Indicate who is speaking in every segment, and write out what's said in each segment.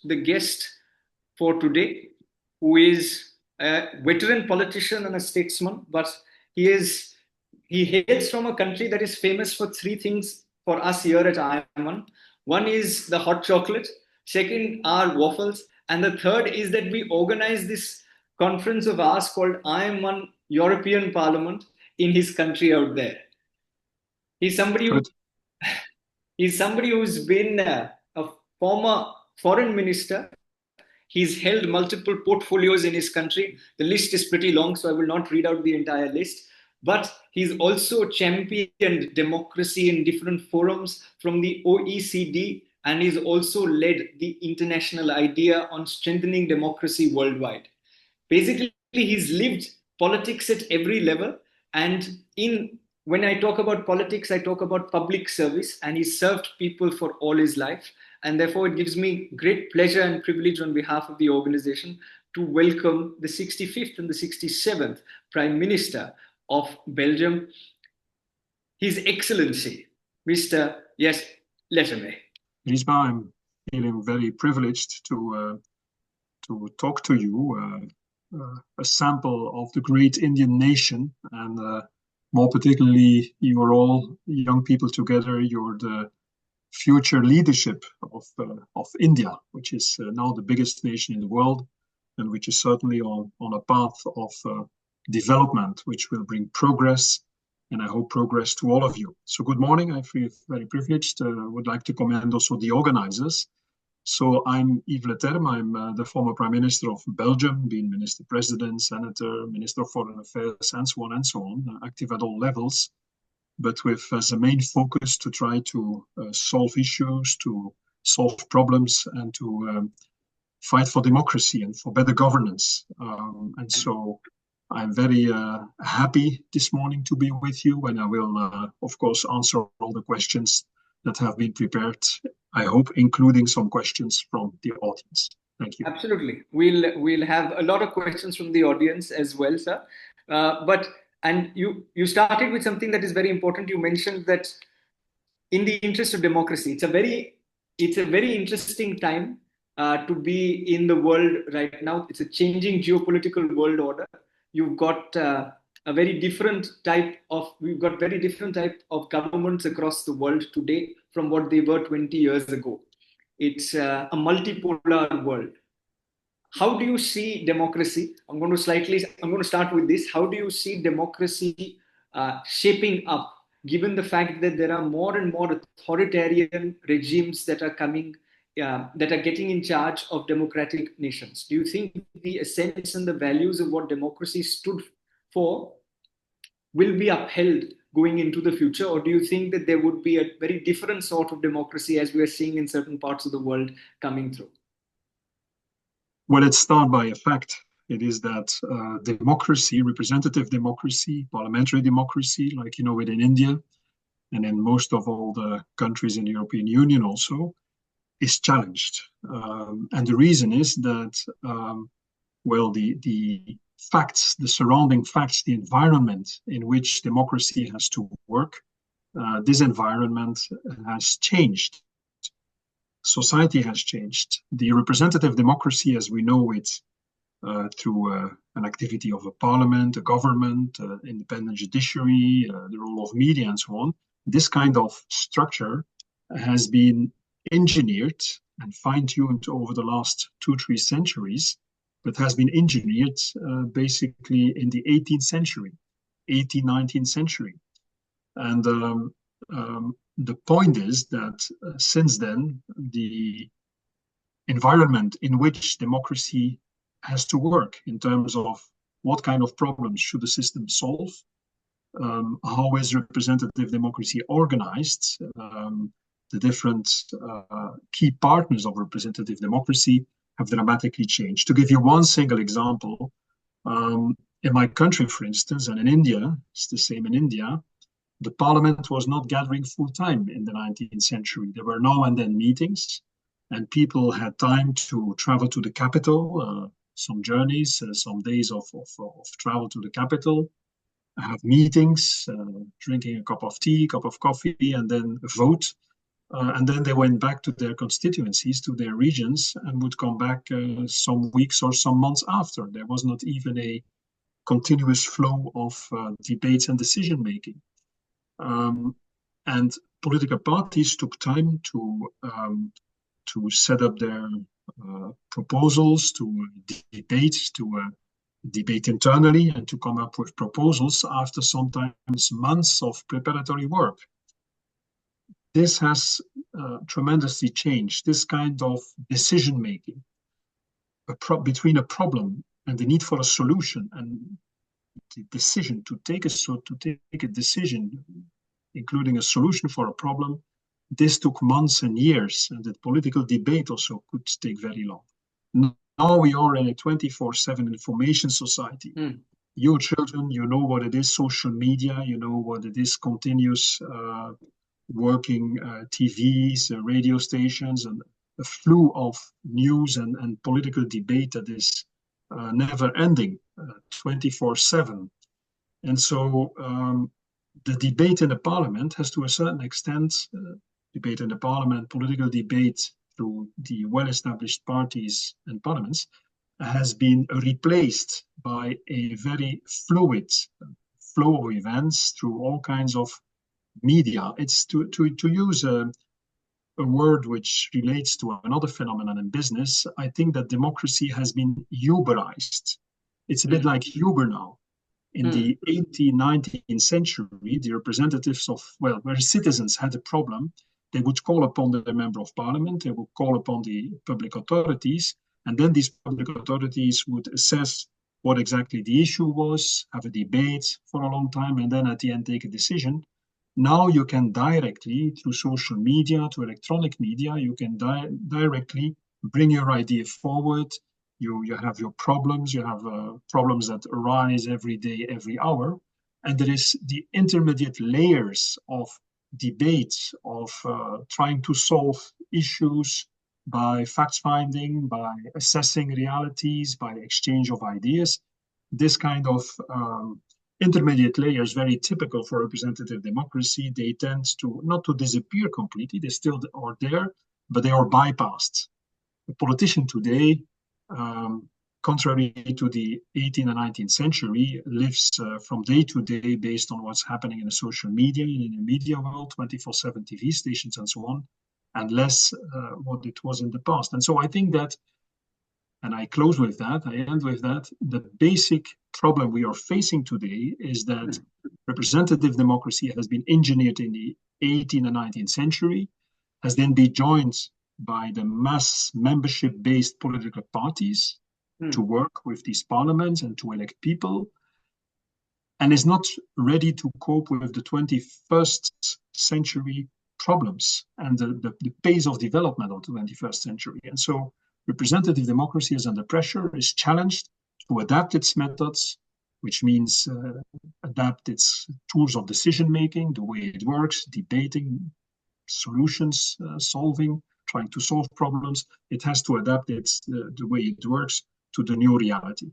Speaker 1: the guest for today, who is a veteran politician and a statesman, but he hails from a country that is famous for three things for us here at IIMUN. One is the hot chocolate, second are waffles, and the third is that we organize this conference of ours called IIMUN European Parliament in his country out there. He's somebody who, he's somebody who's been a former foreign minister. He's held multiple portfolios in his country. The list is pretty long, so I will not read out the entire list. But he's also championed democracy in different forums from the OECD, and he's also led the international idea on strengthening democracy worldwide. Basically, he's lived politics at every level. And when I talk about politics, I talk about public service, and he's served people for all his life. And therefore, it gives me great pleasure and privilege on behalf of the organization to welcome the 65th and the 67th Prime Minister of Belgium, His Excellency, Mr. Yves Leterme.
Speaker 2: Lisba, I'm feeling very privileged to talk to you, a sample of the great Indian nation, and more particularly, you are all young people together. You're the future leadership of India, which is now the biggest nation in the world, and which is certainly on a path of development, which will bring progress, and I hope progress to all of you. So good morning. I feel very privileged. Would like to commend also the organizers. So I'm Yves Leterme. I'm the former Prime Minister of Belgium, being Minister President, Senator, Minister of Foreign Affairs, and so on, active at all levels, but with as a main focus to try to solve issues, to solve problems, and to fight for democracy and for better governance. And so I'm very happy this morning to be with you, and I will, of course, answer all the questions that have been prepared, I hope, including some questions from the audience. Thank you.
Speaker 1: Absolutely. We'll have a lot of questions from the audience as well, sir. And you started with something that is very important. You mentioned that in the interest of democracy, it's a very interesting time to be in the world right now. It's a changing geopolitical world order. You've got very different type of governments across the world today from what they were 20 years ago. It's a multipolar world. How do you see democracy? I'm going to start with this. How do you see democracy shaping up, given the fact that there are more and more authoritarian regimes that are coming, that are getting in charge of democratic nations? Do you think the essence and the values of what democracy stood for will be upheld going into the future? Or do you think that there would be a very different sort of democracy as we are seeing in certain parts of the world coming through?
Speaker 2: Well, let's start by a fact. It is that democracy, representative democracy, parliamentary democracy, like you know it in India, and in most of all the countries in the European Union also, is challenged. And the reason is that, well, the facts, the surrounding facts, the environment in which democracy has to work, this environment has changed. Society has changed. The representative democracy, as we know it, through an activity of a parliament, a government, independent judiciary, the role of media, and so on, this kind of structure has been engineered and fine-tuned over the last 2-3 centuries, but has been engineered basically in the 18th century, 18th, 19th century. And the point is that since then, the environment in which democracy has to work in terms of what kind of problems should the system solve, how is representative democracy organized, the different key partners of representative democracy have dramatically changed. To give you one single example, in my country, for instance, and in India, it's the same in India, the parliament was not gathering full time in the 19th century. There were now and then meetings, and people had time to travel to the capital, some journeys, some days of travel to the capital, have meetings, drinking a cup of tea, cup of coffee, and then vote. And then they went back to their constituencies, to their regions, and would come back some weeks or some months after. There was not even a continuous flow of debates and decision making. And political parties took time to set up their proposals, to debate internally, and to come up with proposals after sometimes months of preparatory work. This has tremendously changed. This kind of decision making between a problem and the need for a solution, and the decision to take a decision, including a solution for a problem, this took months and years, and the political debate also could take very long. Now we are in a 24/7 information society. You children, you know what it is, social media, you know what it is, continuous working TVs, radio stations, and a flow of news and political debate that is never ending, 24/7. And so the debate in the parliament has, to a certain extent, debate in the parliament, political debate through the well-established parties and parliaments, has been replaced by a very fluid flow of events through all kinds of media. It's to use a word which relates to another phenomenon in business. I think that democracy has been Uberized. It's a bit like Uber now. In the 18th, 19th century, the representatives of, well, where citizens had a problem, they would call upon the member of parliament, they would call upon the public authorities, and then these public authorities would assess what exactly the issue was, have a debate for a long time, and then at the end take a decision. Now you can directly, through social media, to electronic media, you can directly bring your idea forward. You have your problems, you have problems that arise every day, every hour. And there is the intermediate layers of debates, of trying to solve issues by fact-finding, by assessing realities, by exchange of ideas. This kind of intermediate layer is very typical for representative democracy. They tend to not to disappear completely. They still are there, but they are bypassed. A politician today, contrary to the 18th and 19th century, lives from day to day based on what's happening in the social media, in the media world, 24/7 TV stations and so on, and less what it was in the past. And so I think that, and I close with that, I end with that, the basic problem we are facing today is that representative democracy has been engineered in the 18th and 19th century, has then been joined by the mass membership-based political parties to work with these parliaments and to elect people, and is not ready to cope with the 21st century problems and the pace of development of the 21st century. And so representative democracy is under pressure, is challenged to adapt its methods, which means adapt its tools of decision-making, the way it works, debating, solutions, solving, trying to solve problems. It has to adapt the way it works to the new reality.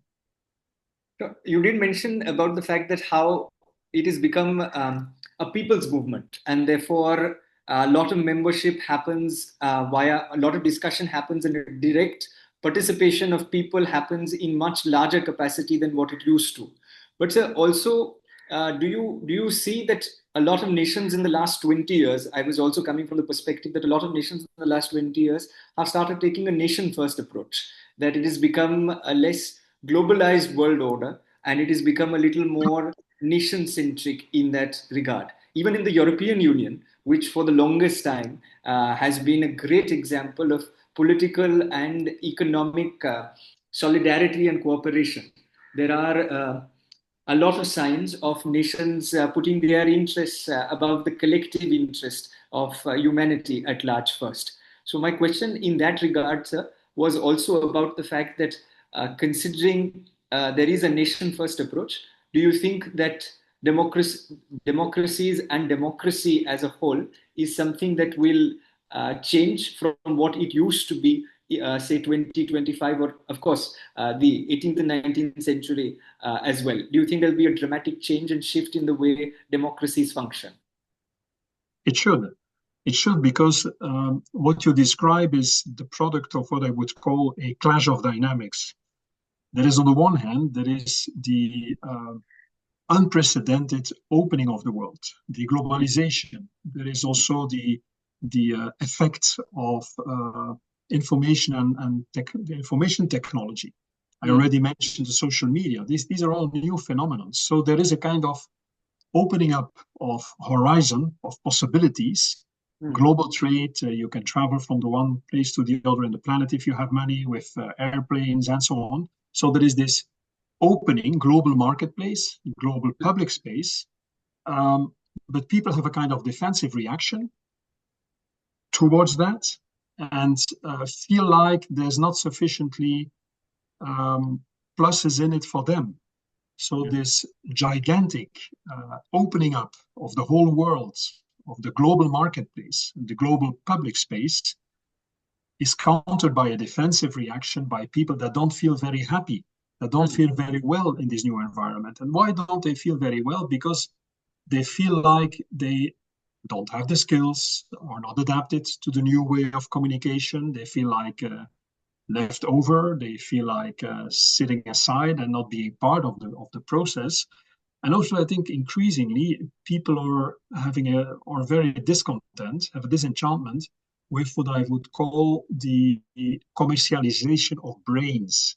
Speaker 1: You did mention about the fact that how it has become a people's movement, and therefore a lot of membership happens via a lot of discussion happens, and a direct participation of people happens in much larger capacity than what it used to. But sir, also, do you see that a lot of nations in the last 20 years, I was also coming from the perspective that a lot of nations in the last 20 years have started taking a nation-first approach, that it has become a less globalized world order, and it has become a little more nation-centric in that regard. Even in the European Union, which for the longest time has been a great example of political and economic solidarity and cooperation, there are a lot of signs of nations putting their interests above the collective interest of humanity at large first. So my question in that regard, sir, was also about the fact that considering there is a nation-first approach, do you think that democracies and democracy as a whole is something that will change from what it used to be, say 2025, or of course the 18th and 19th century as well? Do you think there'll be a dramatic change and shift in the way democracies function?
Speaker 2: It should. It should, because what you describe is the product of what I would call a clash of dynamics. There is, on the one hand, there is the unprecedented opening of the world, the globalization. There is also the effect of information and the information technology. I already mentioned the social media. These are all new phenomena. So there is a kind of opening up of horizon, of possibilities. Global trade, you can travel from the one place to the other in the planet if you have money, with airplanes and so on. So there is this opening global marketplace, global public space, but people have a kind of defensive reaction towards that, and feel like there's not sufficiently pluses in it for them. So this gigantic opening up of the whole world, of the global marketplace, the global public space, is countered by a defensive reaction by people that don't feel very happy, that don't feel very well in this new environment. And why don't they feel very well? Because they feel like they don't have the skills, are not adapted to the new way of communication. They feel like left over. They feel like sitting aside and not being part of the process. And also, I think increasingly people are are very discontent, have a disenchantment with what I would call the commercialization of brains.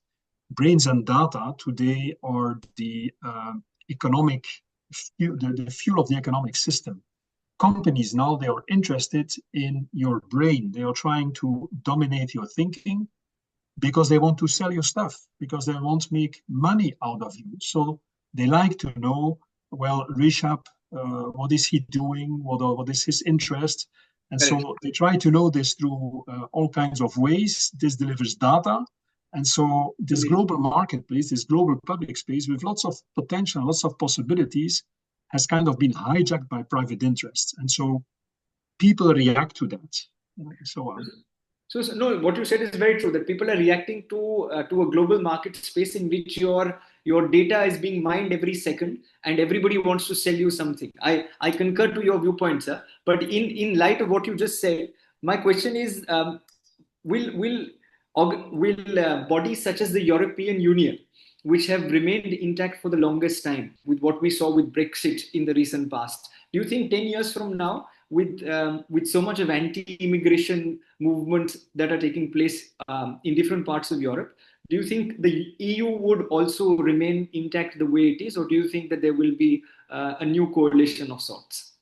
Speaker 2: Brains and data today are the economic the fuel of the economic system. Companies now, they are interested in your brain. They are trying to dominate your thinking because they want to sell you stuff, because they want to make money out of you. So they like to know, well, Rishab, what is he doing? What is his interest? And so they try to know this through all kinds of ways. This delivers data. And so this global marketplace, this global public space with lots of potential, lots of possibilities, has kind of been hijacked by private interests. And so people react to that. So
Speaker 1: no, what you said is very true, that people are reacting to a global market space in which your data is being mined every second and everybody wants to sell you something. I concur to your viewpoint, sir. But in light of what you just said, my question is, will bodies such as the European Union, which have remained intact for the longest time, with what we saw with Brexit in the recent past, do you think 10 years from now, with so much of anti-immigration movements that are taking place in different parts of Europe, do you think the EU would also remain intact the way it is, or do you think that there will be a new coalition of sorts?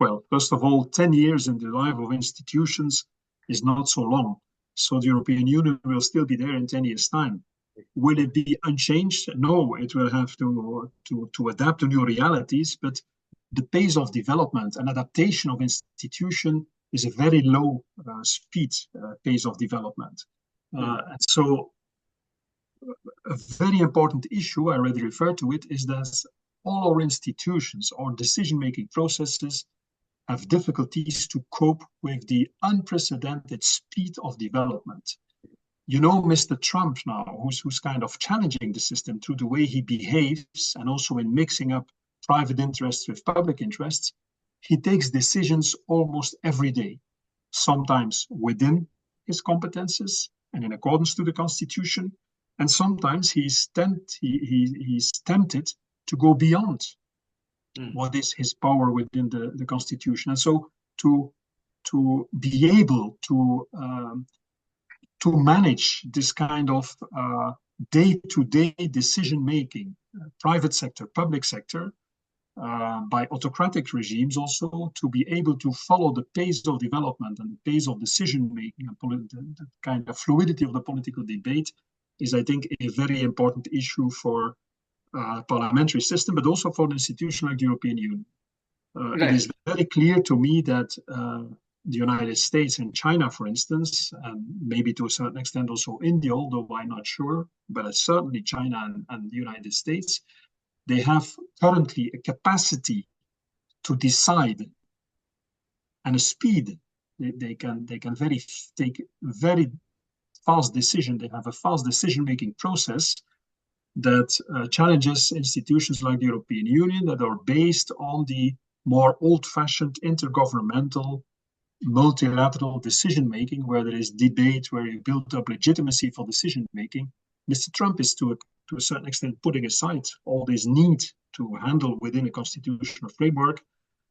Speaker 2: Well, first of all, 10 years in the life of institutions is not so long. So the European Union will still be there in 10 years' time. Will it be unchanged? No, it will have to adapt to new realities, but the pace of development and adaptation of institution is a very low speed pace of development. And so a very important issue, I already referred to it, is that all our institutions, our decision-making processes have difficulties to cope with the unprecedented speed of development. You know, Mr. Trump now, who's kind of challenging the system through the way he behaves and also in mixing up private interests with public interests, he takes decisions almost every day, sometimes within his competences and in accordance to the Constitution, and sometimes he's tempted to go beyond what is his power within the Constitution. And so to be able to manage this kind of day-to-day decision-making, private sector, public sector, by autocratic regimes, also to be able to follow the pace of development and the pace of decision-making and the kind of fluidity of the political debate is, I think, a very important issue for parliamentary system, but also for an institution like the European Union. It is very clear to me that the United States and China, for instance, and maybe to a certain extent also India, although I'm not sure, but it's certainly China and the United States, they have currently a capacity to decide and a speed. They can take very fast decision. They have a fast decision-making process that challenges institutions like the European Union that are based on the more old-fashioned intergovernmental multilateral decision making, where there is debate, where you build up legitimacy for decision making, Mr. Trump is to a certain extent putting aside all this need to handle within a constitutional framework.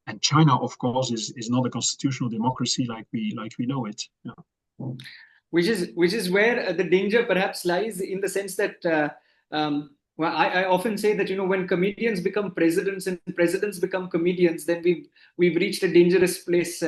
Speaker 2: And China, of course, is not a constitutional democracy like we know it. Yeah.
Speaker 1: Which is where the danger perhaps lies, in the sense that well, I often say that, when comedians become presidents and presidents become comedians, then we've reached a dangerous place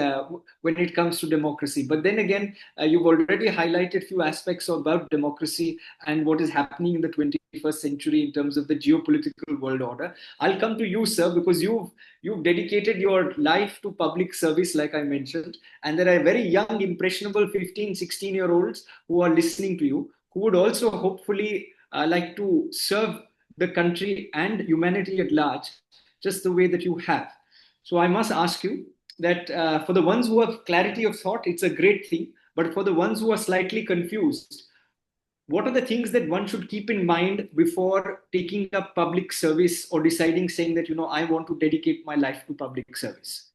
Speaker 1: when it comes to democracy. But then again, you've already highlighted few aspects about democracy and what is happening in the 21st century in terms of the geopolitical world order. I'll come to you, sir, because you've dedicated your life to public service, like I mentioned, and there are very young, impressionable 15, 16-year-olds who are listening to you, who would also hopefully like to serve the country and humanity at large, just the way that you have. So I must ask you that for the ones who have clarity of thought, it's a great thing. But for the ones who are slightly confused, what are the things that one should keep in mind before taking up public service or deciding, saying that, I want to dedicate my life to public service?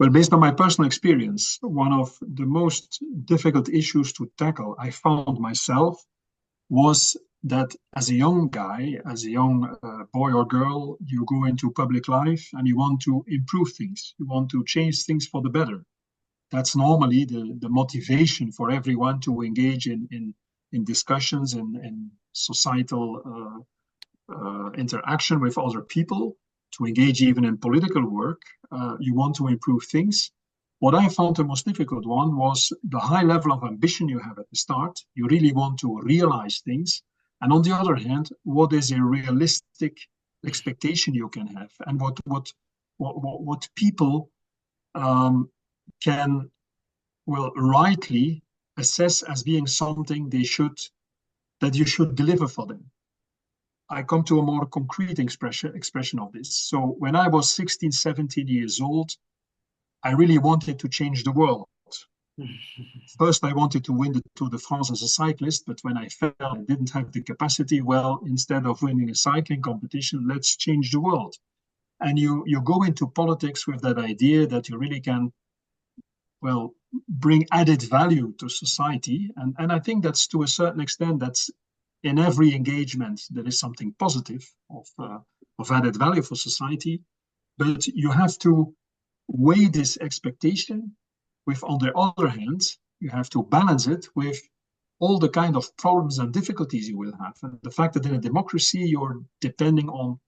Speaker 2: Well, based on my personal experience, one of the most difficult issues to tackle, I found myself, was that as a young guy, as a young boy or girl, you go into public life and you want to improve things. You want to change things for the better. That's normally the motivation for everyone to engage in discussions and societal interaction with other people, to engage even in political work. You want to improve things. What I found the most difficult one was the high level of ambition you have at the start. You really want to realize things. And on the other hand, what is a realistic expectation you can have, and what people can, well, rightly assess as being something that you should deliver for them. I come to a more concrete expression of this. So when I was 16, 17 years old, I really wanted to change the world. First, I wanted to win the Tour de France as a cyclist, but when I felt I didn't have the capacity, well, instead of winning a cycling competition, let's change the world. And you go into politics with that idea that you really can, well, bring added value to society. And I think that's, to a certain extent, that's in every engagement, there is something positive of added value for society. But you have to weigh this expectation with, on the other hand, you have to balance it with all the kind of problems and difficulties you will have. And the fact that in a democracy, you're depending on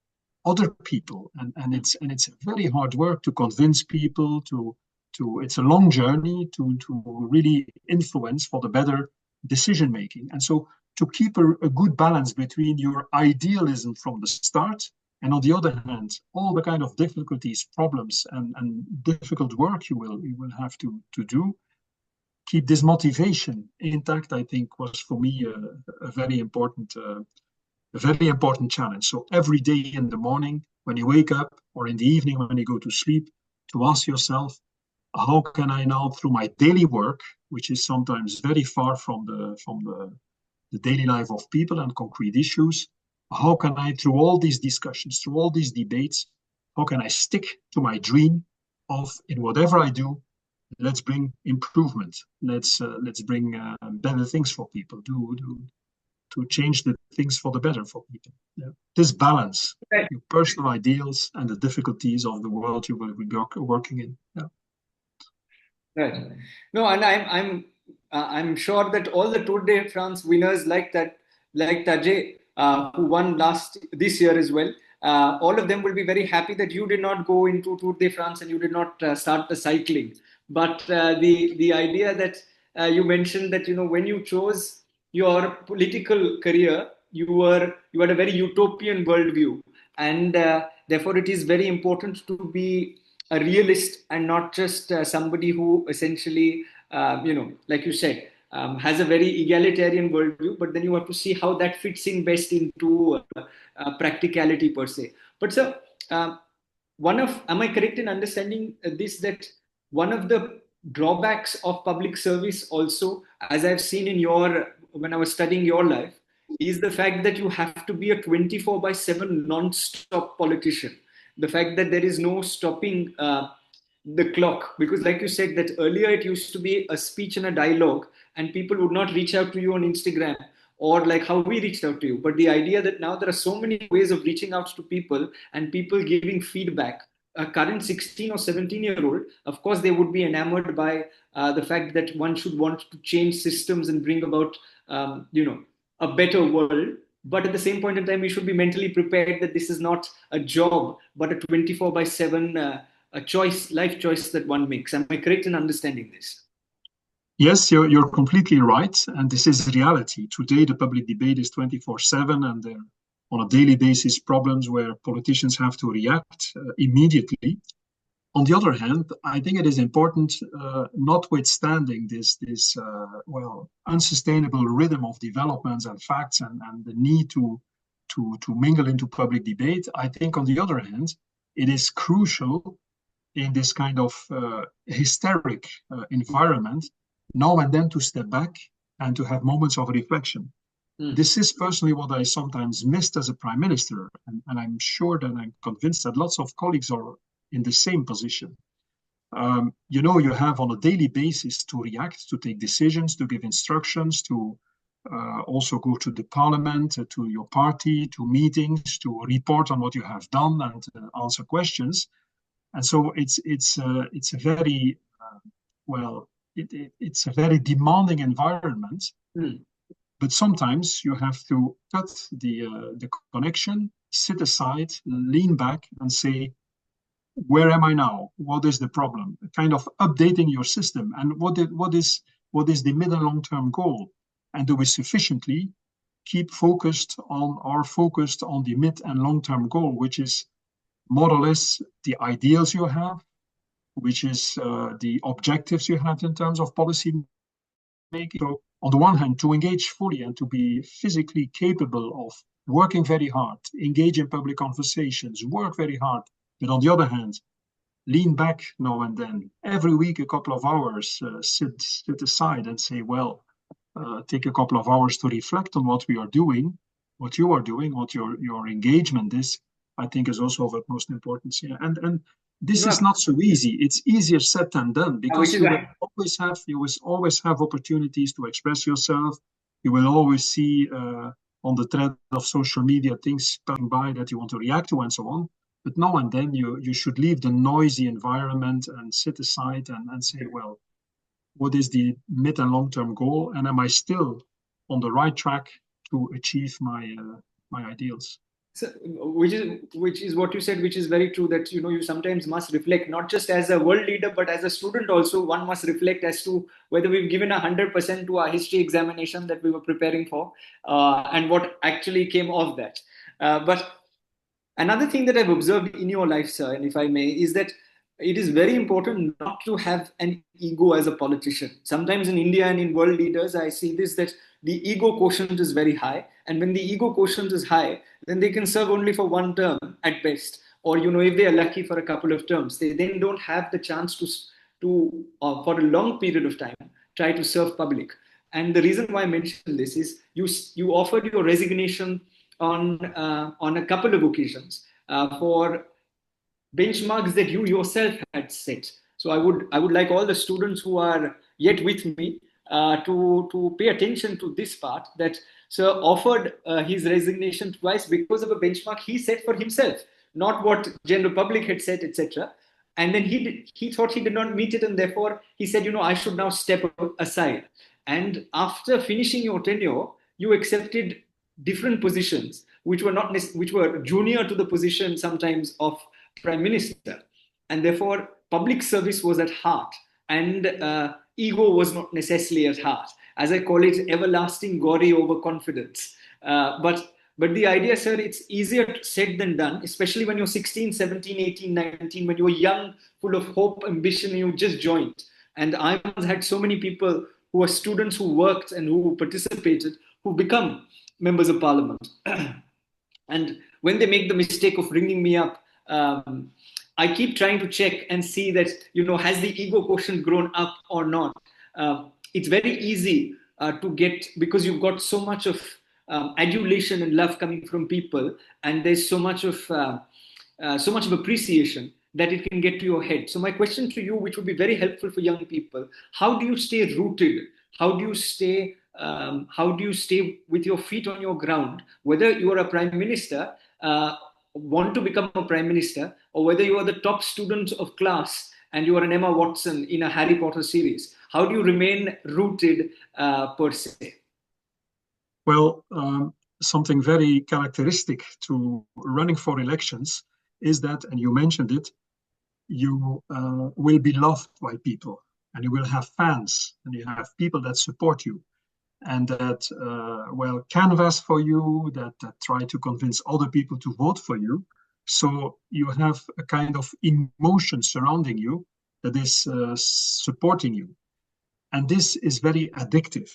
Speaker 2: other people. And it's very hard work to convince people it's a long journey to really influence for the better decision making. And so to keep a good balance between your idealism from the start, and on the other hand, all the kind of difficulties, problems, and difficult work you will have to do, keep this motivation intact, I think was for me a very important challenge. So every day in the morning, when you wake up, or in the evening when you go to sleep, to ask yourself, how can I now, through my daily work, which is sometimes very far from the daily life of people and concrete issues, how can I, through all these discussions, through all these debates, how can I stick to my dream of, in whatever I do, let's bring improvement, let's bring better things for people, to change the things for the better for people. Yeah. This balance, right, your personal ideals and the difficulties of the world you will be working in. Yeah.
Speaker 1: Right. No, and I'm sure that all the Tour de France winners like Tajay, who won this year as well, all of them will be very happy that you did not go into Tour de France and you did not start the cycling. But the idea that you mentioned that, when you chose your political career, you had a very utopian worldview, and therefore it is very important to be a realist and not just somebody who essentially, like you said, has a very egalitarian worldview, but then you have to see how that fits in best into practicality per se. But sir, am I correct in understanding this, that one of the drawbacks of public service also, as I've seen when I was studying your life, is the fact that you have to be a 24/7 non-stop politician. The fact that there is no stopping the clock, because like you said that earlier it used to be a speech and a dialogue, and people would not reach out to you on Instagram or like how we reached out to you. But the idea that now there are so many ways of reaching out to people and people giving feedback. A current 16 or 17-year-old, of course, they would be enamored by the fact that one should want to change systems and bring about, a better world. But at the same point in time, we should be mentally prepared that this is not a job, but a 24 by 7 a choice, life choice that one makes. Am I correct in understanding this?
Speaker 2: Yes, you're completely right. And this is reality. Today, the public debate is 24/7, and there are on a daily basis problems where politicians have to react immediately. On the other hand, I think it is important, notwithstanding this unsustainable rhythm of developments and facts and the need to mingle into public debate. I think, on the other hand, it is crucial in this kind of hysteric environment now and then to step back and to have moments of reflection. This is personally what I sometimes missed as a prime minister, and I'm sure that I'm convinced that lots of colleagues are in the same position. You have on a daily basis to react, to take decisions, to give instructions, to also go to the parliament, to your party, to meetings, to report on what you have done and answer questions. And so it's a very it's a very demanding environment. But sometimes you have to cut the connection, sit aside, lean back, and say, where am I now? What is the problem? Kind of updating your system, and what is the mid and long term goal, and do we sufficiently keep focused on the mid and long term goal, which is more or less the ideals you have, which is the objectives you have in terms of policy making. So on the one hand, to engage fully and to be physically capable of working very hard, engage in public conversations, work very hard. But on the other hand, lean back now and then, every week, a couple of hours, sit aside and say, take a couple of hours to reflect on what we are doing, what you are doing, what your engagement is, I think is also of utmost importance here. And this is not so easy. It's easier said than done, because you will always have opportunities to express yourself. You will always see on the thread of social media things passing by that you want to react to and so on. But now and then you should leave the noisy environment and sit aside and say, what is the mid and long-term goal? And am I still on the right track to achieve my ideals?
Speaker 1: So, which is what you said, which is very true, that you sometimes must reflect, not just as a world leader, but as a student also. One must reflect as to whether we've given 100% to our history examination that we were preparing for, and what actually came of that. But another thing that I've observed in your life, sir, and if I may, is that it is very important not to have an ego as a politician. Sometimes in India and in world leaders, I see this, that the ego quotient is very high. And when the ego quotient is high, then they can serve only for one term at best. Or, if they are lucky, for a couple of terms. They then don't have the chance to for a long period of time, try to serve public. And the reason why I mention this is you offered your resignation on a couple of occasions for benchmarks that you yourself had set. So I would like all the students who are yet with me to pay attention to this part, that Sir offered his resignation twice because of a benchmark he set for himself, not what general public had set, etc. And then he thought he did not meet it, and therefore he said, I should now step aside. And after finishing your tenure, you accepted different positions which were junior to the position sometimes of Prime Minister, and therefore public service was at heart, and ego was not necessarily at heart. As I call it, everlasting gory overconfidence. But the idea, sir, it's easier said than done, especially when you're 16, 17, 18, 19, when you're young, full of hope, ambition, and you just joined. And I had so many people who were students who worked and who participated, who become members of parliament. And when they make the mistake of ringing me up, I keep trying to check and see that, has the ego quotient grown up or not? It's very easy to get, because you've got so much of adulation and love coming from people, and there's so much of appreciation, that it can get to your head. So my question to you, which would be very helpful for young people, how do you stay rooted? How do you stay with your feet on your ground, whether you are a prime minister, want to become a prime minister, or whether you are the top student of class and you are an Emma Watson in a Harry Potter series? How do you remain rooted per se?
Speaker 2: Well, something very characteristic to running for elections is that, and you mentioned it, you will be loved by people, and you will have fans, and you have people that support you, and that canvass for you, that try to convince other people to vote for you. So you have a kind of emotion surrounding you that is supporting you, and this is very addictive.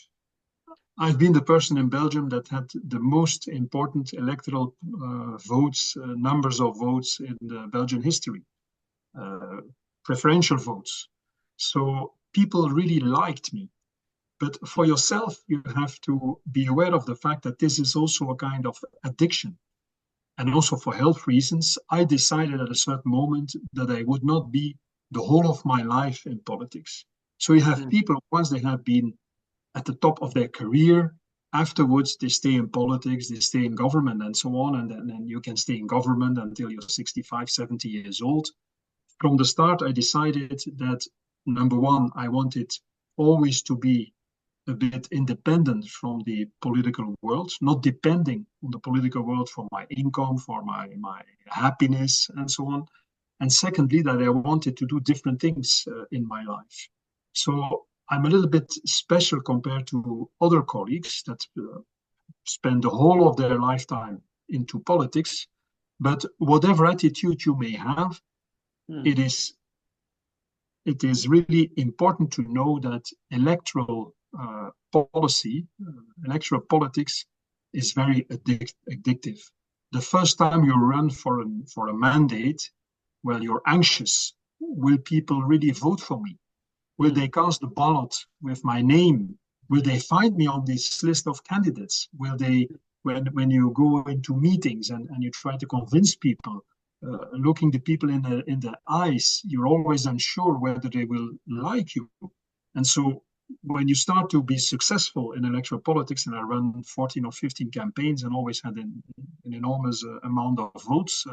Speaker 2: I've been the person in Belgium that had the most important electoral numbers of votes in the Belgian history, preferential votes. So people really liked me. But for yourself, you have to be aware of the fact that this is also a kind of addiction. And also for health reasons, I decided at a certain moment that I would not be the whole of my life in politics. So you have people, once they have been at the top of their career, afterwards they stay in politics, they stay in government and so on, and then you can stay in government until you're 65, 70 years old. From the start, I decided that, number one, I wanted always to be a bit independent from the political world, not depending on the political world for my income, for my happiness, and so on. And secondly, that I wanted to do different things in my life. So I'm a little bit special compared to other colleagues that spend the whole of their lifetime into politics. But whatever attitude you may have, it is really important to know that electoral politics is very addictive. The first time you run for a mandate, well, you're anxious. Will people really vote for me? Will they cast the ballot with my name? Will they find me on this list of candidates? Will they, when you go into meetings and you try to convince people, looking the people in the eyes, you're always unsure whether they will like you. And so when you start to be successful in electoral politics, and I ran 14 or 15 campaigns and always had an enormous amount of votes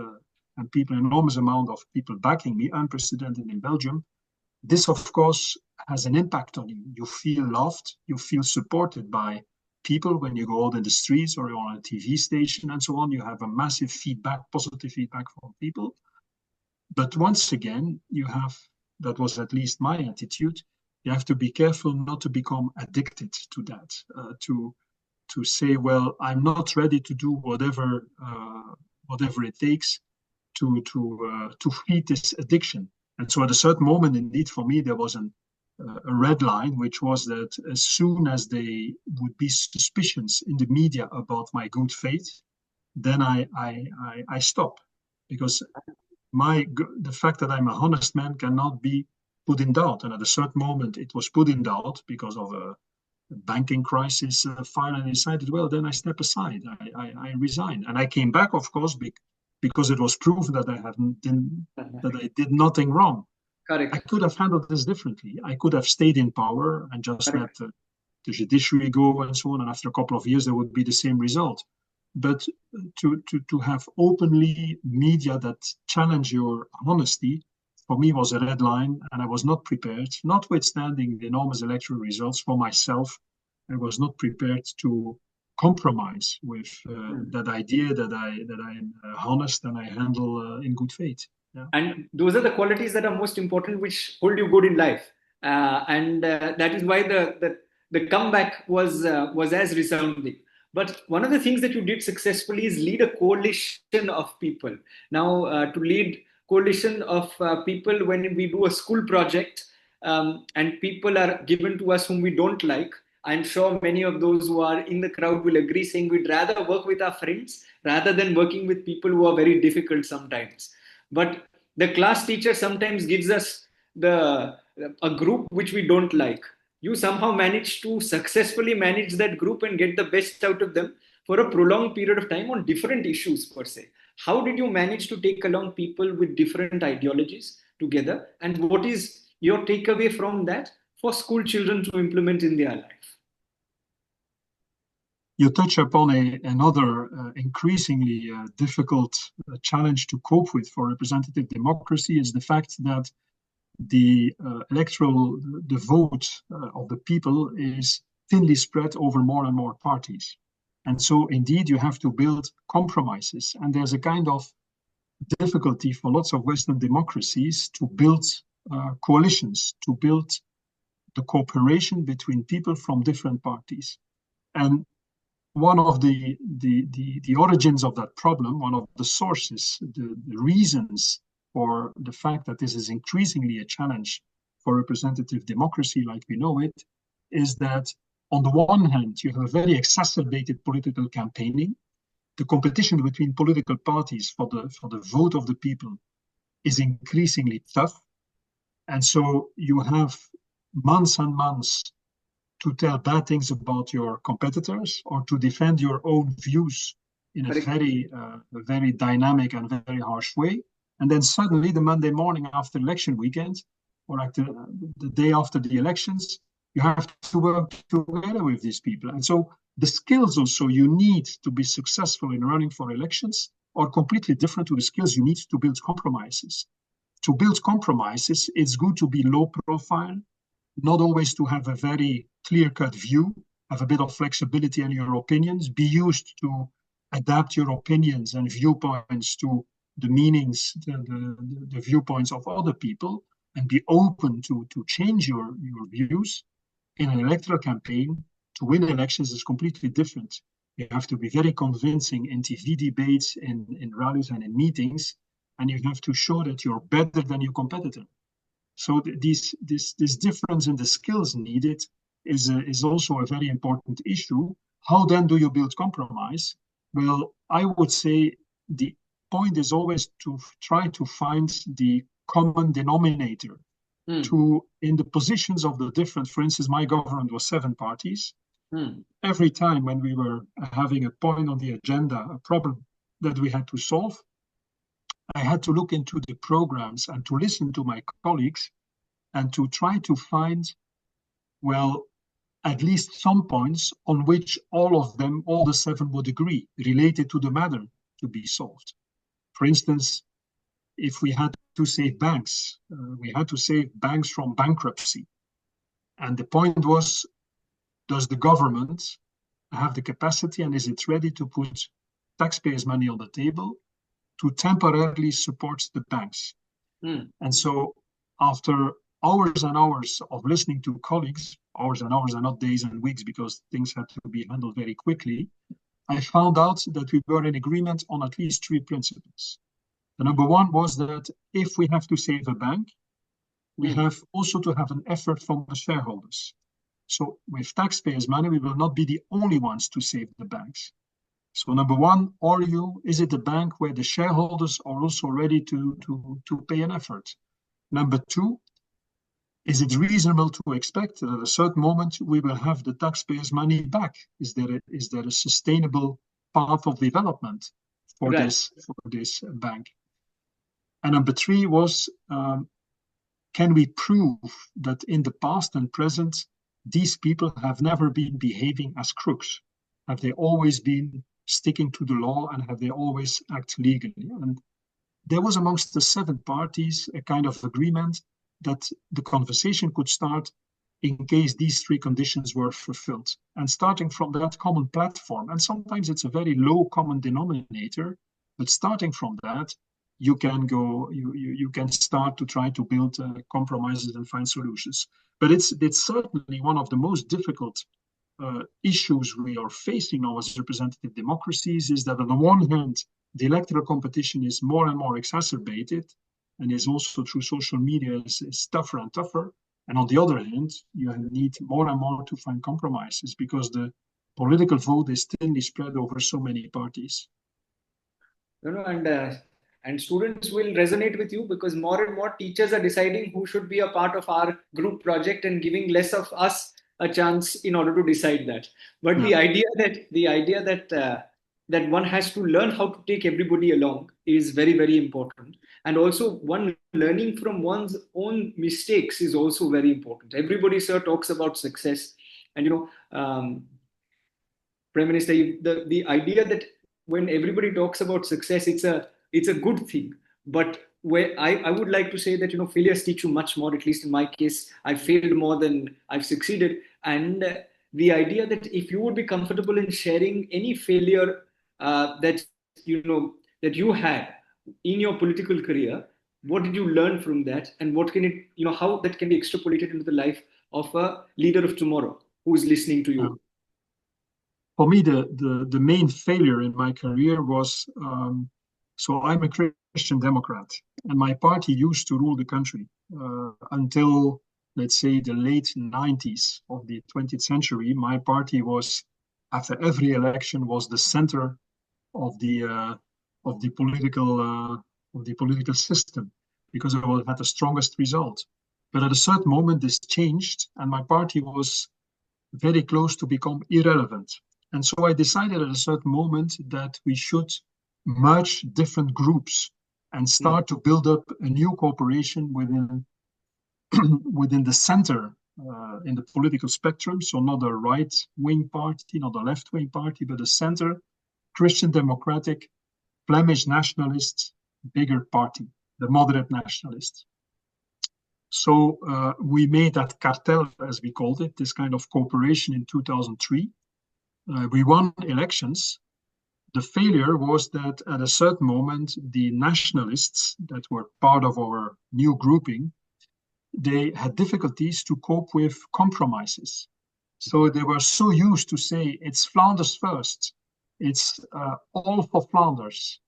Speaker 2: and enormous amount of people backing me, unprecedented in Belgium, this, of course, has an impact on you. You feel loved, you feel supported by people when you go out in the streets or you're on a TV station and so on. You have a massive feedback, positive feedback from people. But once again, that was at least my attitude, you have to be careful not to become addicted to that, to say, well, I'm not ready to do whatever it takes to feed this addiction. And so at a certain moment, indeed, for me, there was a red line, which was that as soon as there would be suspicions in the media about my good faith, then I stop. Because the fact that I'm a honest man cannot be put in doubt. And at a certain moment, it was put in doubt because of a banking crisis file, and I decided, well, then I step aside. I resign. And I came back, of course, because it was proven that I did nothing wrong.
Speaker 1: Correct.
Speaker 2: I could have handled this differently. I could have stayed in power and just let the judiciary go and so on. And after a couple of years, there would be the same result. But to have openly media that challenge your honesty, for me, was a red line, and I was not prepared, notwithstanding the enormous electoral results for myself. I was not prepared to compromise with that idea that I'm honest and I handle in good faith. Yeah.
Speaker 1: And those are the qualities that are most important, which hold you good in life. And that is why the comeback was as resounding. But one of the things that you did successfully is lead a coalition of people. Now, to lead coalition of people when we do a school project and people are given to us whom we don't like, I'm sure many of those who are in the crowd will agree, saying we'd rather work with our friends rather than working with people who are very difficult sometimes. But the class teacher sometimes gives us a group which we don't like. You somehow manage to successfully manage that group and get the best out of them for a prolonged period of time on different issues per se. how did you manage to take along people with different ideologies together? And what is your takeaway from that for school children to implement in their life?
Speaker 2: You touch upon another increasingly difficult challenge to cope with for representative democracy is the fact that the vote of the people is thinly spread over more and more parties. And so indeed you have to build compromises. And there's a kind of difficulty for lots of Western democracies to build coalitions, to build the cooperation between people from different parties. And one of the origins of that problem, one of the sources, the reasons for the fact that this is increasingly a challenge for representative democracy like we know it, is that on the one hand, you have a very exacerbated political campaigning. The competition between political parties for the vote of the people is increasingly tough. And so you have months and months to tell bad things about your competitors or to defend your own views in a very dynamic and very harsh way. And then suddenly the Monday morning after election weekend, or after the day after the elections, you have to work together with these people. And so the skills also you need to be successful in running for elections are completely different to the skills you need to build compromises. To build compromises, it's good to be low profile, not always to have a very clear-cut view, have a bit of flexibility in your opinions, be used to adapt your opinions and viewpoints to the meanings, the viewpoints of other people, and be open to change your views. In an electoral campaign, to win elections is completely different. You have to be very convincing in TV debates, in rallies and in meetings, and you have to show that you're better than your competitor. So this difference in the skills needed is also a very important issue. How then do you build compromise? Well, I would say the point is always to try to find the common denominator in the positions of the different, for instance, my government was 7 parties. Every time when we were having a point on the agenda, a problem that we had to solve, I had to look into the programs and to listen to my colleagues and to try to find, well, at least some points on which all the 7 would agree, related to the matter to be solved. For instance, if we had to save banks, we had to save banks from bankruptcy. And the point was, does the government have the capacity and is it ready to put taxpayers' money on the table to temporarily support the banks? And so after hours and hours of listening to colleagues, hours and hours and not days and weeks because things had to be handled very quickly, I found out that we were in agreement on at least 3 principles. The number one was that if we have to save a bank, we have also to have an effort from the shareholders. So with taxpayers' money, we will not be the only ones to save the banks. So number one, is it a bank where the shareholders are also ready to pay an effort? Number two, is it reasonable to expect that at a certain moment we will have the taxpayers' money back? Is there a sustainable path of development for this bank? And number three was, can we prove that in the past and present, these people have never been behaving as crooks? Have they always been sticking to the law and have they always acted legally? And there was amongst the 7 parties a kind of agreement that the conversation could start in case these 3 conditions were fulfilled. And starting from that common platform, and sometimes it's a very low common denominator, but starting from that, you can start to try to build compromises and find solutions. But it's certainly one of the most difficult issues we are facing now as representative democracies, is that on the one hand, the electoral competition is more and more exacerbated, and is also through social media is tougher and tougher. And on the other hand, you need more and more to find compromises because the political vote is thinly spread over so many parties.
Speaker 1: And students will resonate with you because more and more teachers are deciding who should be a part of our group project and giving less of us a chance in order to decide that. But the idea that that one has to learn how to take everybody along is very, very important. And also, one learning from one's own mistakes is also very important. Everybody, sir, talks about success. And, Prime Minister, the idea that when everybody talks about success, it's a good thing. But where I would like to say that failures teach you much more. At least in my case, I failed more than I've succeeded. And the idea that if you would be comfortable in sharing any failure that that you had in your political career, what did you learn from that, and what can it how that can be extrapolated into the life of a leader of tomorrow who is listening to you?
Speaker 2: For me, the main failure in my career was, so I'm a Christian Democrat, and my party used to rule the country until, let's say, the late 90s of the 20th century. My party was, after every election, was the center of the political system, because it had the strongest result. But at a certain moment, this changed, and my party was very close to become irrelevant. And so I decided at a certain moment that we should merge different groups and start to build up a new cooperation within the center in the political spectrum. So not a right-wing party, not a left-wing party, but a center, Christian Democratic, Flemish nationalist, bigger party, the moderate nationalists. So we made that cartel, as we called it, this kind of cooperation in 2003. We won elections. The failure was that at a certain moment, the nationalists that were part of our new grouping, they had difficulties to cope with compromises. So they were so used to say, it's Flanders first, it's all for Flanders.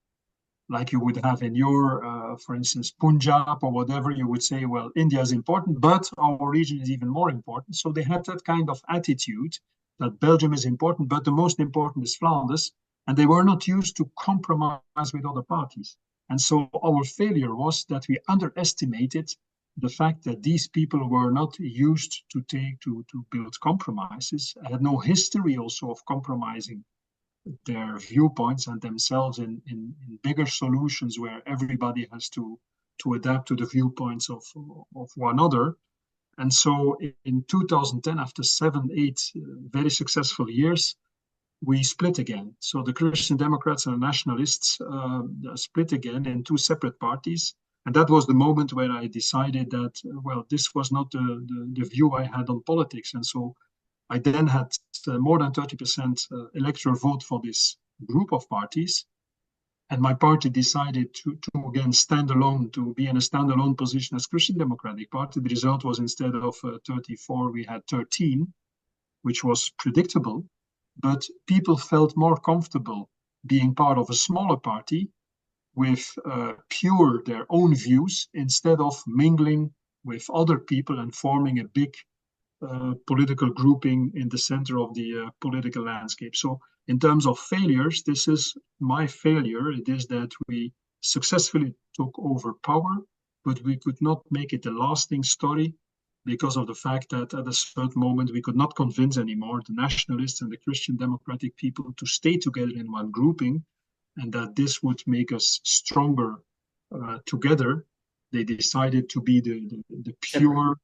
Speaker 2: Like you would have in your, for instance, Punjab or whatever, you would say, well, India is important, but our region is even more important. So they had that kind of attitude that Belgium is important, but the most important is Flanders. And they were not used to compromise with other parties. And so our failure was that we underestimated the fact that these people were not used to build compromises, had no history also of compromising their viewpoints and themselves in bigger solutions where everybody has to adapt to the viewpoints of one another. And so in 2010, after 7-8 very successful years, we split again. So the Christian Democrats and the Nationalists split again in two separate parties. And that was the moment where I decided that, well, this was not the view I had on politics. And so I then had more than 30% electoral vote for this group of parties. And my party decided to again stand alone, to be in a standalone position as Christian Democratic Party. The result was, instead of 34, we had 13, which was predictable. But people felt more comfortable being part of a smaller party with pure their own views, instead of mingling with other people and forming a big political grouping in the center of the political landscape. So in terms of failures, this is my failure. It is that we successfully took over power, but we could not make it a lasting story because of the fact that at a certain moment we could not convince anymore the nationalists and the Christian Democratic people to stay together in one grouping, and that this would make us stronger together. They decided to be the pure,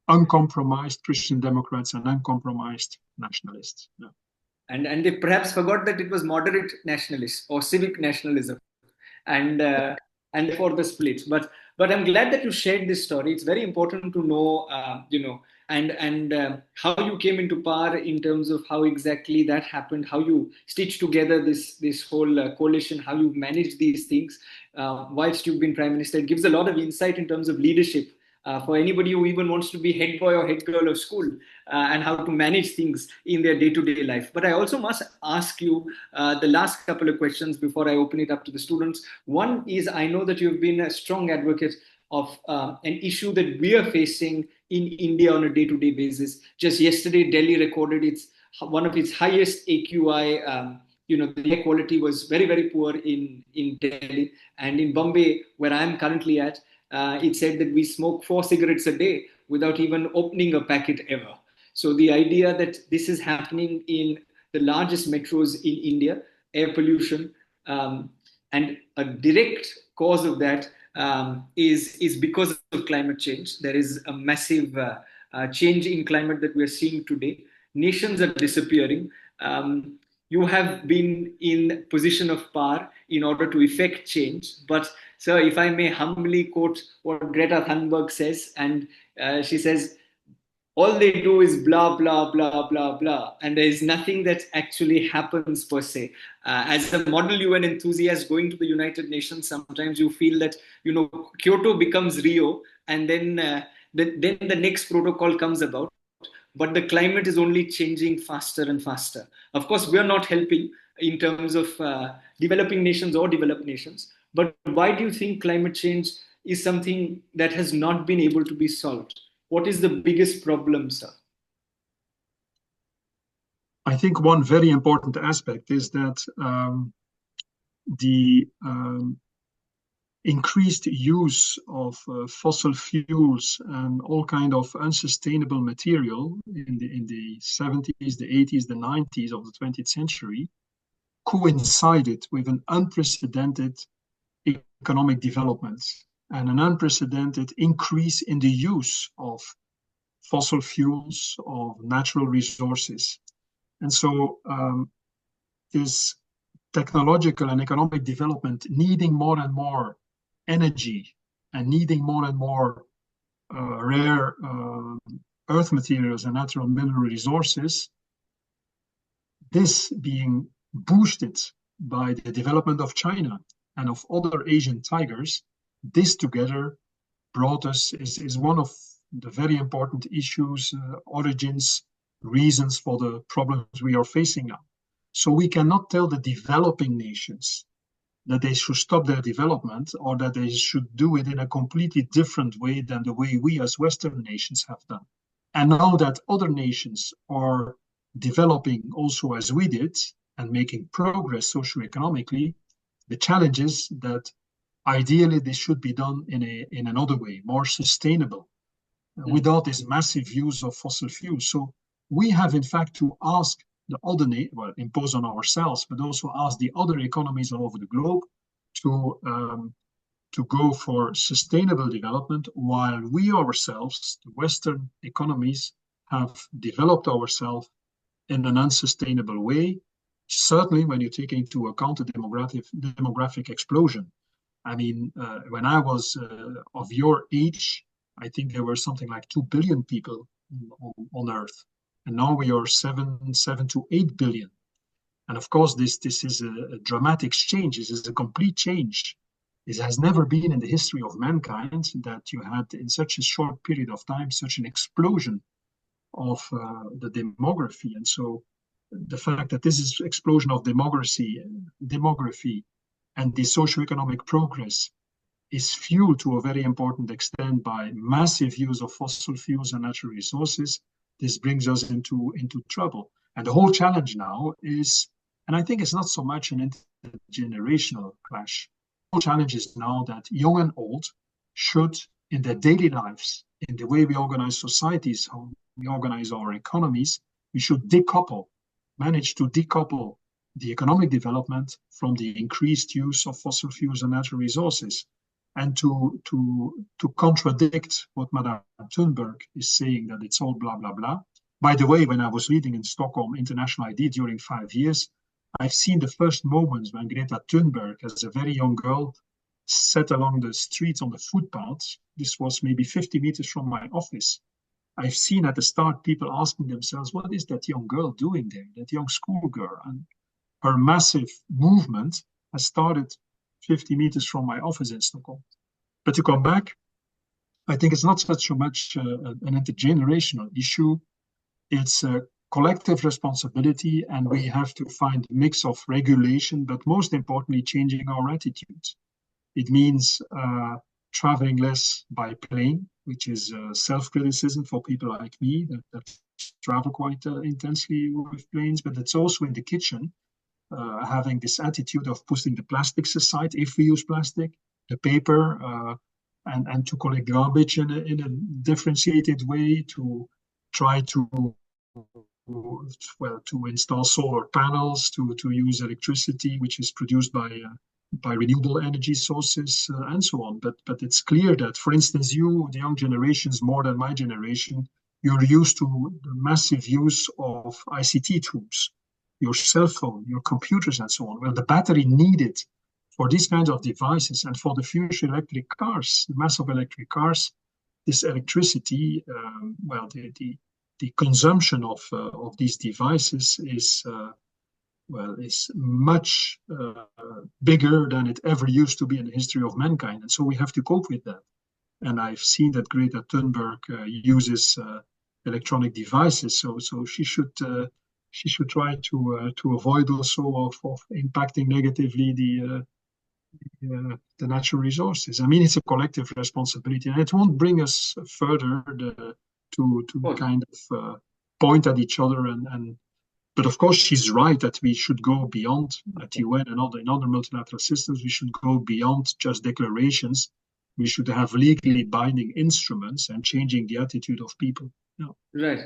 Speaker 2: uncompromised Christian Democrats and uncompromised nationalists. Yeah.
Speaker 1: And they perhaps forgot that it was moderate nationalists or civic nationalism, and for the split. But I'm glad that you shared this story. It's very important to know, and how you came into power, in terms of how exactly that happened, how you stitched together this whole coalition, how you managed these things whilst you've been Prime Minister. It gives a lot of insight in terms of leadership. For anybody who even wants to be head boy or head girl of school, and how to manage things in their day-to-day life. But I also must ask you the last couple of questions before I open it up to the students. One is, I know that you've been a strong advocate of an issue that we are facing in India on a day-to-day basis. Just yesterday, Delhi recorded one of its highest AQI. The air quality was very, very poor in Delhi. And in Bombay, where I'm currently at, it said that we smoke 4 cigarettes a day without even opening a packet ever. So the idea that this is happening in the largest metros in India, air pollution, and a direct cause of that is because of climate change. There is a massive change in climate that we are seeing today. Nations are disappearing. You have been in position of power in order to effect change. But sir, if I may humbly quote what Greta Thunberg says, and she says, all they do is blah blah blah blah blah, and there is nothing that actually happens per se. As a model UN enthusiast going to the United Nations, sometimes you feel that Kyoto becomes Rio, and then the next protocol comes about, but the climate is only changing faster and faster. Of course, we are not helping in terms of developing nations or developed nations, but why do you think climate change is something that has not been able to be solved? What is the biggest problem, sir?
Speaker 2: I think one very important aspect is that the increased use of fossil fuels and all kind of unsustainable material in the 70s, the 80s, the 90s of the 20th century coincided with an unprecedented economic development and an unprecedented increase in the use of fossil fuels, of natural resources. And so this technological and economic development needing more and more energy and needing more and more rare earth materials and natural mineral resources, this being boosted by the development of China and of other Asian tigers, this together brought us, is one of the very important issues, origins, reasons for the problems we are facing now. So we cannot tell the developing nations that they should stop their development or that they should do it in a completely different way than the way we as Western nations have done. And now that other nations are developing also as we did and making progress socioeconomically, the challenge is that ideally this should be done in another way, more sustainable, without this massive use of fossil fuels. So we have in fact to ask the other, impose on ourselves, but also ask the other economies all over the globe to go for sustainable development, while we ourselves, the Western economies, have developed ourselves in an unsustainable way, certainly when you take into account the demographic explosion. I mean, when I was of your age, I think there were something like 2 billion people on Earth. And now we are 7 to 8 billion. And of course, this is a dramatic change. This is a complete change. This has never been in the history of mankind that you had in such a short period of time, such an explosion of the demography. And so the fact that this is explosion of demography and the socioeconomic progress is fueled to a very important extent by massive use of fossil fuels and natural resources, this brings us into trouble. And the whole challenge now is, and I think it's not so much an intergenerational clash. The whole challenge is now that young and old should, in their daily lives, in the way we organize societies, how we organize our economies, we should manage to decouple the economic development from the increased use of fossil fuels and natural resources, and to contradict what Madame Thunberg is saying, that it's all blah, blah, blah. By the way, when I was leading in Stockholm International ID during 5 years, I've seen the first moments when Greta Thunberg, as a very young girl, sat along the streets on the footpaths. This was maybe 50 meters from my office. I've seen at the start people asking themselves, what is that young girl doing there, that young schoolgirl? And her massive movement has started 50 meters from my office in Stockholm. But to come back, I think it's not such so much an intergenerational issue. It's a collective responsibility, and we have to find a mix of regulation, but most importantly, changing our attitudes. It means traveling less by plane, which is self-criticism for people like me that travel quite intensely with planes, but it's also in the kitchen, having this attitude of putting the plastics aside, if we use plastic, the paper, and to collect garbage in a differentiated way, to try to to install solar panels, to use electricity which is produced by renewable energy sources, and so on. But it's clear that, for instance, you, the young generations, more than my generation, you're used to the massive use of ICT tools, your cell phone, your computers, and so on. Well, the battery needed for these kinds of devices and for the future electric cars, the mass of electric cars, this electricity, the consumption of these devices is much bigger than it ever used to be in the history of mankind, and so we have to cope with that. And I've seen that Greta Thunberg uses electronic devices, so she should try to avoid also of impacting negatively the natural resources. I mean, it's a collective responsibility, and it won't bring us further to kind of point at each other. But of course, she's right that we should go beyond at UN and in other multilateral systems. We should go beyond just declarations. We should have legally binding instruments and changing the attitude of people. No.
Speaker 1: Right.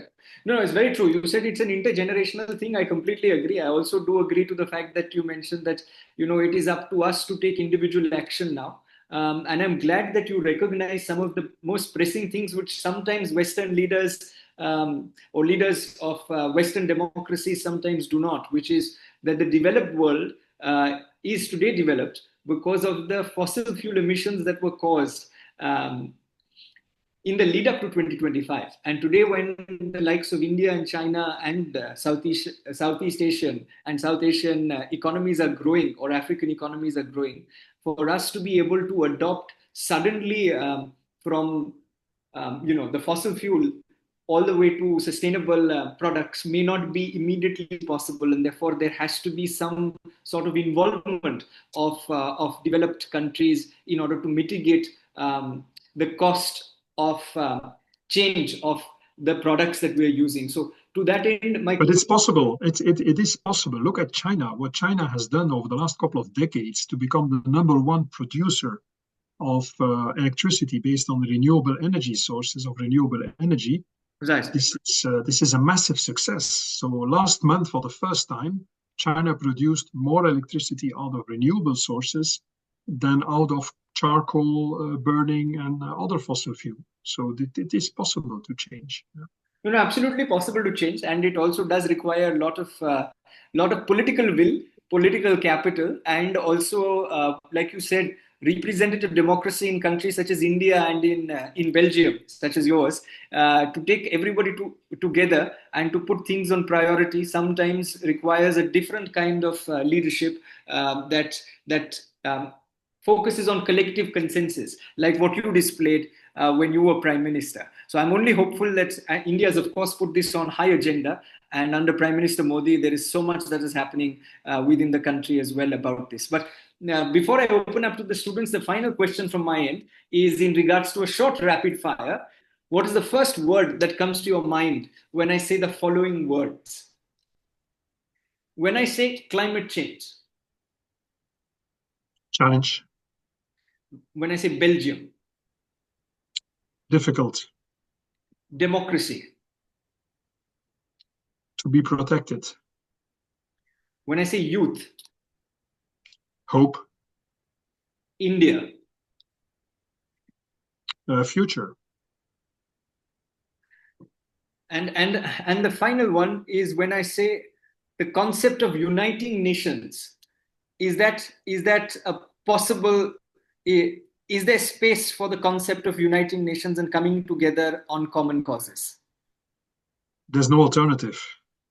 Speaker 1: No, it's very true. You said it's an intergenerational thing. I completely agree. I also do agree to the fact that you mentioned that, it is up to us to take individual action now. And I'm glad that you recognize some of the most pressing things which sometimes Western leaders or leaders of Western democracies sometimes do not, which is that the developed world is today developed because of the fossil fuel emissions that were caused in the lead up to 2025. And today, when the likes of India and China and Southeast Asian and South Asian economies are growing, or African economies are growing, for us to be able to adopt suddenly from the fossil fuel all the way to sustainable products may not be immediately possible, and therefore there has to be some sort of involvement of developed countries in order to mitigate the cost of change of the products that we are using. So to that end,
Speaker 2: but it's possible. It is possible. Look at China. What China has done over the last couple of decades to become the #1 producer of electricity based on renewable energy sources, of renewable energy.
Speaker 1: Right.
Speaker 2: This is a massive success. So last month, for the first time, China produced more electricity out of renewable sources than out of charcoal burning and other fossil fuel. So it is possible to change. Yeah.
Speaker 1: No, absolutely possible to change, and it also does require a lot of political will, political capital, and also, like you said, representative democracy in countries such as India and in Belgium, such as yours, to take everybody together and to put things on priority. Sometimes requires a different kind of leadership that focuses on collective consensus, like what you displayed when you were Prime Minister. So I'm only hopeful that India has, of course, put this on high agenda. And under Prime Minister Modi, there is so much that is happening within the country as well about this. But before I open up to the students, the final question from my end is in regards to a short rapid fire. What is the first word that comes to your mind when I say the following words? When I say climate change.
Speaker 2: Challenge.
Speaker 1: When I say Belgium.
Speaker 2: Difficult.
Speaker 1: Democracy.
Speaker 2: To be protected.
Speaker 1: When I say youth.
Speaker 2: Hope.
Speaker 1: India.
Speaker 2: Future.
Speaker 1: And the final one is when I say the concept of uniting nations. Is that a possible? Is there space for the concept of uniting nations and coming together on common causes?
Speaker 2: There's no alternative,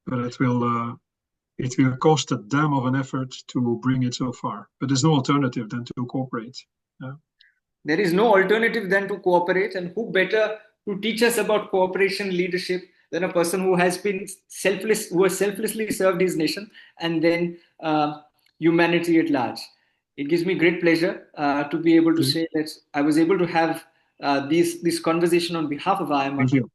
Speaker 2: but it will cost a damn of an effort to bring it so far. But there's no alternative than to cooperate. Yeah.
Speaker 1: There is no alternative than to cooperate, and who better to teach us about cooperation leadership than a person who has been selfless, who has selflessly served his nation and then humanity at large. It gives me great pleasure to be able to say that I was able to have this conversation on behalf of IIMUN